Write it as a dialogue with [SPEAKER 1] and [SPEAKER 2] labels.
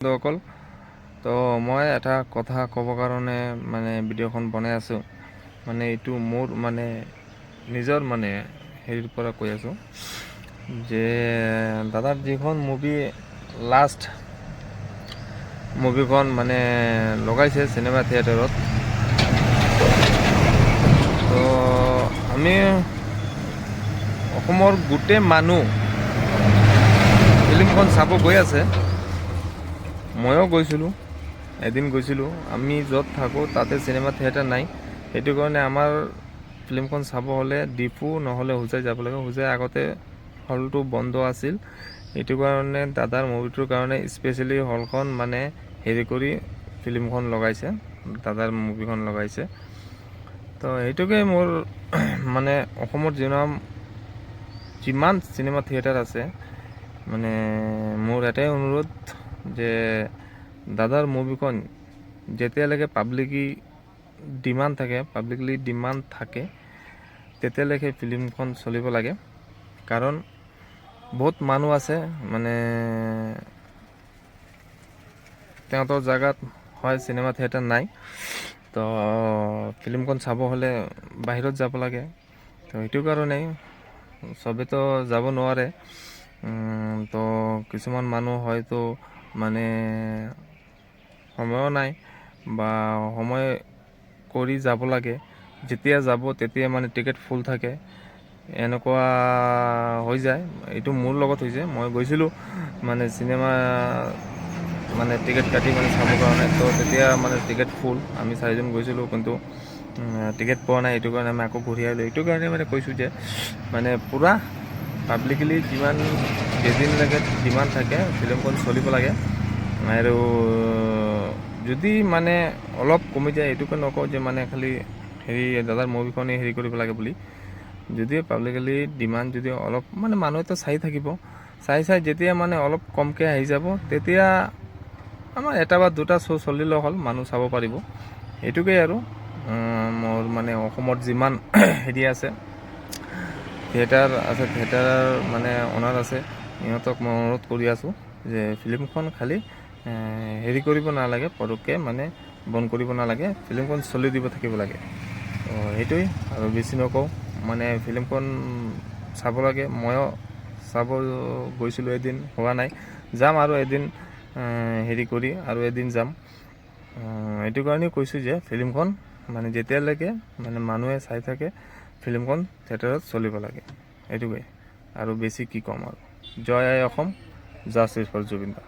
[SPEAKER 1] বন্ধুসকল, তো মই এটা কথা ক'ব কাৰণে ভিডিঅ'খন বনাই আছোঁ। এইটো মোৰ নিজৰ হেৰিৰ পৰা কৈ আছোঁ যে দাদাৰ যিখন মুভি লাষ্ট মুভিখন লগাইছে চিনেমা থিয়েটাৰত। তো আমি অসমৰ গোটেই মানুহ ফিল্মখন চাব গৈ আছে। ময়ো গৈছিলোঁ, এদিন গৈছিলোঁ। আমি য'ত থাকোঁ তাতে চিনেমা থিয়েটাৰ নাই, সেইটো কাৰণে আমাৰ ফিল্মখন চাব হ'লে ডিপু নহ'লে হোজাই যাব লাগে। হোজাই আগতে হলটো বন্ধ আছিল, সেইটো কাৰণে দাদাৰ মুভিটোৰ কাৰণে স্পেচিয়েলি হলখন হেৰি কৰি ফিল্মখন লগাইছে, দাদাৰ মুভিখন লগাইছে। তো সেইটোকে মোৰ অসমৰ যিমান চিনেমা থিয়েটাৰ আছে মোৰ এটাই অনুৰোধ যে দাদাৰ মুভিখন যেতিয়ালৈকে পাব্লিকলি ডিমাণ্ড থাকে তেতিয়ালৈকে ফিল্মখন চলিব লাগে। কাৰণ বহুত মানুহ আছে তেওঁলোকৰ জাগাত হয় চিনেমা থিয়েটাৰ নাই, তো ফিল্মখন চাব হ'লে বাহিৰত যাব লাগে। তো সেইটো কাৰণেই চবেতো যাব নোৱাৰে। তো কিছুমান মানুহ হয়তো সময়ো নাই বা সময় কৰি যাব লাগে, যেতিয়া যাব তেতিয়া টিকেট ফুল থাকে, এনেকুৱা হৈ যায়। এইটো মোৰ লগত হৈছে। মই গৈছিলোঁ চিনেমা টিকেট কাটি চাবৰ কাৰণে, তো তেতিয়া টিকেট ফুল। আমি 4জন গৈছিলোঁ, কিন্তু টিকেট পোৱা নাই। এইটো কাৰণে আমি আকৌ ঘূৰি আহিলোঁ। এইটো কাৰণে কৈছোঁ যে পূৰা পাব্লিকলি যেদিনলৈকে ডিমাণ্ড থাকে ফিল্মখন চলিব লাগে। আৰু যদি অলপ কমি যায়, এইটোকে নকওঁ যে খালি হেৰি দাদাৰ মুভিখনেই হেৰি কৰিব লাগে বুলি। যদি পাব্লিকলি ডিমাণ্ড যদি অলপ মানুহেতো চাই থাকিব, চাই যেতিয়া অলপ কমকৈ আহি যাব, তেতিয়া আমাৰ এটা বা দুটা শ্ব' চলিলেও হ'ল, মানুহ চাব পাৰিব। এইটোকেই আৰু মোৰ অসমত যিমান হেৰি আছে থিয়েটাৰ আছে, থিয়েটাৰৰ অনাৰ আছে, সিহঁতক মই অনুৰোধ কৰি আছোঁ যে ফিল্মখন খালি হেৰি কৰিব নালাগে, পটককৈ বন্ধ কৰিব নালাগে, ফিল্মখন চলি থাকিব লাগে। তো সেইটোৱেই, আৰু বেছি নকওঁ। ফিল্মখন চাব লাগে। ময়ো চাব গৈছিলোঁ, এদিন হোৱা নাই, যাম আৰু এদিন হেৰি কৰি আৰু এদিন যাম। এইটো কাৰণেই কৈছোঁ যে ফিল্মখন যেতিয়ালৈকে মানুহে চাই থাকে ফিল্মখন থিয়েটাৰত চলিব লাগে। এইটোৱে, আৰু বেছি কি ক'ম আৰু। জয় আই Assam, justice for Zubeen da.